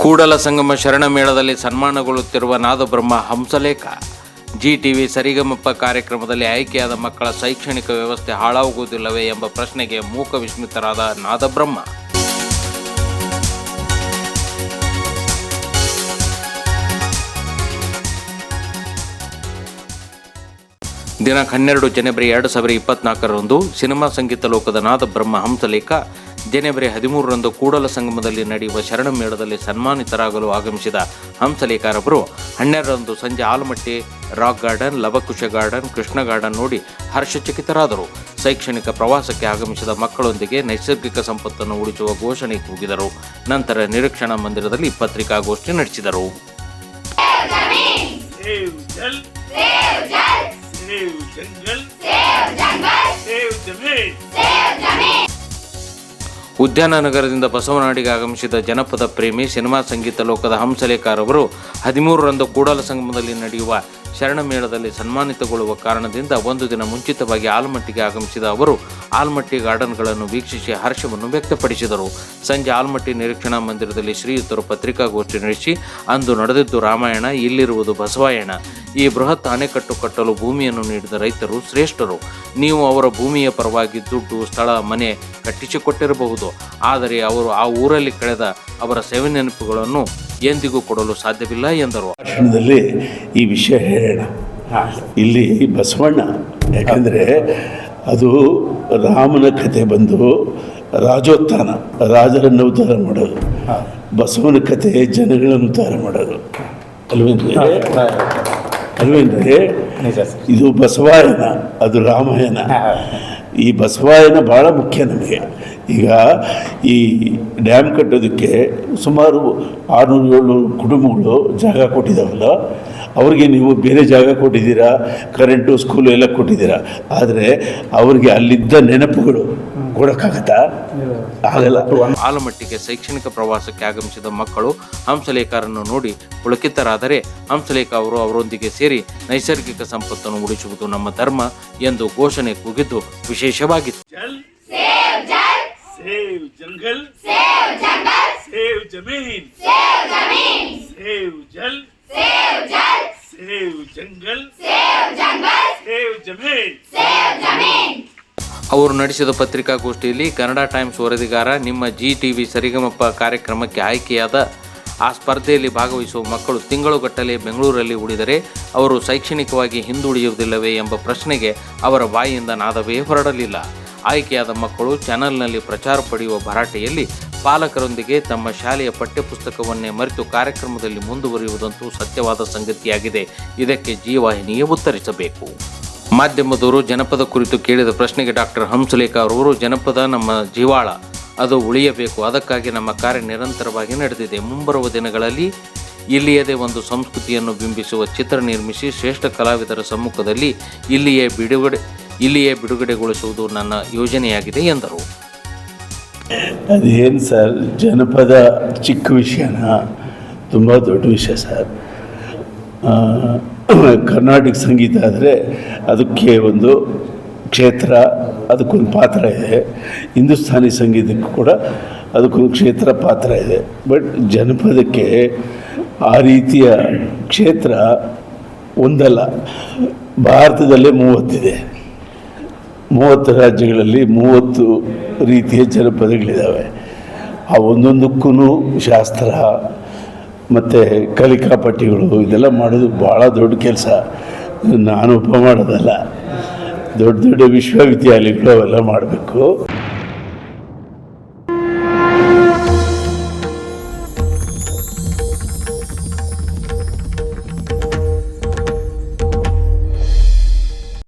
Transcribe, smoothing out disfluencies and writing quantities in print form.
ಕೂಡಲ ಸಂಗಮ ಶರಣ ಮೇಳದಲ್ಲಿ ಸನ್ಮಾನಗೊಳ್ಳುತ್ತಿರುವ ನಾದಬ್ರಹ್ಮ ಹಂಸಲೇಖ. ಜಿಟಿವಿ ಸರಿಗಮಪ ಕಾರ್ಯಕ್ರಮದಲ್ಲಿ ಆಯ್ಕೆಯಾದ ಮಕ್ಕಳ ಶೈಕ್ಷಣಿಕ ವ್ಯವಸ್ಥೆ ಹಾಳಾಗುವುದಿಲ್ಲವೇ ಎಂಬ ಪ್ರಶ್ನೆಗೆ ಮೂಕ ವಿಸ್ಮಿತರಾದ ನಾದಬ್ರಹ್ಮ. ದಿನಾಂಕ 12 ಜನವರಿ 2024ರಂದು ಸಿನಿಮಾ ಸಂಗೀತ ಲೋಕದ ನಾದಬ್ರಹ್ಮ ಹಂಸಲೇಖ ಜನವರಿ 13ರಂದು ಕೂಡಲ ಸಂಗಮದಲ್ಲಿ ನಡೆಯುವ ಶರಣ ಮೇಳದಲ್ಲಿ ಸನ್ಮಾನಿತರಾಗಲು ಆಗಮಿಸಿದ ಹಂಸಲೇಖರವರು 12ರಂದು ಸಂಜೆ Almatti rock garden, Lava Kusha garden, Krishna garden ನೋಡಿ ಹರ್ಷಚಕಿತರಾದರು. ಶೈಕ್ಷಣಿಕ ಪ್ರವಾಸಕ್ಕೆ ಆಗಮಿಸಿದ ಮಕ್ಕಳೊಂದಿಗೆ ನೈಸರ್ಗಿಕ ಸಂಪತ್ತನ್ನು ಉಳಿಸುವ ಘೋಷಣೆ ಕೂಗಿದರು. ನಂತರ ನಿರೀಕ್ಷಣಾ ಮಂದಿರದಲ್ಲಿ ಪತ್ರಿಕಾಗೋಷ್ಠಿ ನಡೆಸಿದರು. ಉದ್ಯಾನ ನಗರದಿಂದ ಬಸವನಾಡಿಗೆ ಆಗಮಿಸಿದ ಜನಪದ ಪ್ರೇಮಿ ಸಿನಿಮಾ ಸಂಗೀತ ಲೋಕದ ಹಂಸಲೇಖರವರು 13ರಂದು ಕೂಡಲ ಸಂಗಮದಲ್ಲಿ ನಡೆಯುವ ಶರಣ ಮೇಳದಲ್ಲಿ ಸನ್ಮಾನಿತಗೊಳ್ಳುವ ಕಾರಣದಿಂದ ಒಂದು ದಿನ ಮುಂಚಿತವಾಗಿ ಆಲಮಟ್ಟಿಗೆ ಆಗಮಿಸಿದ ಅವರು ಆಲಮಟ್ಟಿ ಗಾರ್ಡನ್ಗಳನ್ನು ವೀಕ್ಷಿಸಿ ಹರ್ಷವನ್ನು ವ್ಯಕ್ತಪಡಿಸಿದರು. ಸಂಜೆ ಆಲಮಟ್ಟಿ ನಿರೀಕ್ಷಣಾ ಮಂದಿರದಲ್ಲಿ ಶ್ರೀಯುತರು ಪತ್ರಿಕಾಗೋಷ್ಠಿ ನಡೆಸಿ, ಅಂದು ನಡೆದಿದ್ದು ರಾಮಾಯಣ, ಇಲ್ಲಿರುವುದು ಬಸವಾಯಣ. ಈ ಬೃಹತ್ ಅಣೆಕಟ್ಟು ಕಟ್ಟಲು ಭೂಮಿಯನ್ನು ನೀಡಿದ ರೈತರು ಶ್ರೇಷ್ಠರು. ನೀವು ಅವರ ಭೂಮಿಯ ಪರವಾಗಿ ದುಡ್ಡು, ಸ್ಥಳ, ಮನೆ ಕಟ್ಟಿಸಿಕೊಟ್ಟಿರಬಹುದು, ಆದರೆ ಅವರು ಆ ಊರಲ್ಲಿ ಕಳೆದ ಅವರ ಸೇವೆ ನೆನಪುಗಳನ್ನು ಎಂದಿಗೂ ಕೊಡಲು ಸಾಧ್ಯವಿಲ್ಲ ಎಂದರು. ಭಾಷಣದಲ್ಲಿ ಈ ವಿಷಯ ಹೇಳೋಣ. ಇಲ್ಲಿ ಬಸವಣ್ಣ, ಯಾಕಂದರೆ ಅದು ರಾಮನ ಕಥೆ ಬಂದು ರಾಜೋತ್ಥಾನ, ರಾಜರನ್ನು ಉದ್ಧಾರ ಮಾಡೋದು. ಬಸವನ ಕಥೆ ಜನಗಳನ್ನು ಉದ್ಧಾರ ಮಾಡೋದು ಅಲ್ವೇನ್ರಿ? ಇದು ಬಸವಾಯನ, ಅದು ರಾಮಾಯಣ. ಈ ಬಸವಾಯನ ಭಾಳ ಮುಖ್ಯ ನಮಗೆ. ಈಗ ಈ ಡ್ಯಾಮ್ ಕಟ್ಟೋದಕ್ಕೆ ಸುಮಾರು 600-700 ಕುಟುಂಬಗಳು ಜಾಗ ಕೊಟ್ಟಿದ್ದಾವಲ್ಲ, ಅವ್ರಿಗೆ ನೀವು ಬೇರೆ ಜಾಗ ಕೊಟ್ಟಿದ್ದೀರಾ, ಕರೆಂಟು, ಸ್ಕೂಲು ಎಲ್ಲ ಕೊಟ್ಟಿದ್ದೀರಾ, ಆದರೆ ಅವ್ರಿಗೆ ಅಲ್ಲಿದ್ದ ನೆನಪುಗಳು ಕೊಡೋಕ್ಕಾಗತ್ತಾ? ಆಗಲ್ಲ. ಆಲಮಟ್ಟಿಗೆ ಶೈಕ್ಷಣಿಕ ಪ್ರವಾಸಕ್ಕೆ ಆಗಮಿಸಿದ ಮಕ್ಕಳು ಹಂಸಲೇಖರನ್ನು ನೋಡಿ ಪುಳಕಿತರಾದರೆ, ಹಂಸಲೇಖ ಅವರು ಅವರೊಂದಿಗೆ ಸೇರಿ ನೈಸರ್ಗಿಕ ಸಂಪತ್ತನ್ನು ಉಳಿಸುವುದು ನಮ್ಮ ಧರ್ಮ ಎಂದು ಘೋಷಣೆ ಕೂಗಿದ್ದು ವಿಶೇಷವಾಗಿತ್ತು. सेव जंगल, सेव जंगल, सेव जमीन, सेव जमीन, सेव जल, सेव जल, सेव जंगल, सेव जंगल, सेव जमीन, सेव जमीन. ಅವರು ನಡೆಸಿದ ಪತ್ರಿಕಾಗೋಷ್ಠಿಯಲ್ಲಿ ಕನ್ನಡ ಟೈಮ್ಸ್ ವರದಿಗಾರ, ನಿಮ್ಮ ಜಿಟಿವಿ ಸರಿಗಮಪ ಕಾರ್ಯಕ್ರಮಕ್ಕೆ ಆಯ್ಕೆಯಾದ ಆ ಸ್ಪರ್ಧೆಯಲ್ಲಿ ಭಾಗವಹಿಸುವ ಮಕ್ಕಳು ತಿಂಗಳುಗಟ್ಟಲೆ ಬೆಂಗಳೂರಲ್ಲಿ ಉಳಿದರೆ ಅವರು ಶೈಕ್ಷಣಿಕವಾಗಿ ಹಿಂದುಳಿಯುವುದಿಲ್ಲವೇ ಎಂಬ ಪ್ರಶ್ನೆಗೆ ಅವರ ಬಾಯಿಯಿಂದ ನಾದವೇ ಹೊರಡಲಿಲ್ಲ. ಆಯ್ಕೆಯಾದ ಮಕ್ಕಳು ಚಾನೆಲ್ನಲ್ಲಿ ಪ್ರಚಾರ ಪಡೆಯುವ ಭರಾಟೆಯಲ್ಲಿ ಪಾಲಕರೊಂದಿಗೆ ತಮ್ಮ ಶಾಲೆಯ ಪಠ್ಯಪುಸ್ತಕವನ್ನೇ ಮರೆತು ಕಾರ್ಯಕ್ರಮದಲ್ಲಿ ಮುಂದುವರಿಯುವುದಂತೂ ಸತ್ಯವಾದ ಸಂಗತಿಯಾಗಿದೆ. ಇದಕ್ಕೆ ಜಿ ವಾಹಿನಿಯೇ ಉತ್ತರಿಸಬೇಕು. ಮಾಧ್ಯಮದವರು ಜನಪದ ಕುರಿತು ಕೇಳಿದ ಪ್ರಶ್ನೆಗೆ ಡಾಕ್ಟರ್ ಹಂಸಲೇಖ ಅವರು, ಜನಪದ ನಮ್ಮ ಜೀವಾಳ, ಅದು ಉಳಿಯಬೇಕು. ಅದಕ್ಕಾಗಿ ನಮ್ಮ ಕಾರ್ಯ ನಿರಂತರವಾಗಿ ನಡೆದಿದೆ. ಮುಂಬರುವ ದಿನಗಳಲ್ಲಿ ಇಲ್ಲಿಯದೇ ಒಂದು ಸಂಸ್ಕೃತಿಯನ್ನು ಬಿಂಬಿಸುವ ಚಿತ್ರ ನಿರ್ಮಿಸಿ ಶ್ರೇಷ್ಠ ಕಲಾವಿದರ ಸಮ್ಮುಖದಲ್ಲಿ ಇಲ್ಲಿಯೇ ಬಿಡುಗಡೆಗೊಳಿಸುವುದು ನನ್ನ ಯೋಜನೆಯಾಗಿದೆ ಎಂದರು. ಅದೇನು ಸರ್, ಜನಪದ ಚಿಕ್ಕ ವಿಷಯನ? ತುಂಬ ದೊಡ್ಡ ವಿಷಯ ಸರ್. ಕರ್ನಾಟಕ ಸಂಗೀತ ಆದರೆ ಅದಕ್ಕೆ ಒಂದು ಕ್ಷೇತ್ರ, ಅದಕ್ಕೊಂದು ಪಾತ್ರ ಇದೆ. ಹಿಂದೂಸ್ತಾನಿ ಸಂಗೀತಕ್ಕೂ ಕೂಡ ಅದಕ್ಕೊಂದು ಕ್ಷೇತ್ರ, ಪಾತ್ರ ಇದೆ. ಬಟ್ ಜನಪದಕ್ಕೆ ಆ ರೀತಿಯ ಕ್ಷೇತ್ರ ಒಂದಲ್ಲ, ಭಾರತದಲ್ಲೇ 30 ಇದೆ. 30 ರಾಜ್ಯಗಳಲ್ಲಿ 30 ರೀತಿಯ ಜನಪದಗಳಿದ್ದಾವೆ. ಆ ಒಂದೊಂದಕ್ಕೂ ಶಾಸ್ತ್ರ ಮತ್ತು ಕಲಿಕಾ ಪಟ್ಟಿಗಳು ಇದೆಲ್ಲ ಮಾಡೋದು ಭಾಳ ದೊಡ್ಡ ಕೆಲಸ. ನಾನು ಮಾಡೋದಲ್ಲ, ದೊಡ್ಡ ದೊಡ್ಡ ವಿಶ್ವವಿದ್ಯಾಲಯಗಳು ಅವೆಲ್ಲ ಮಾಡಬೇಕು.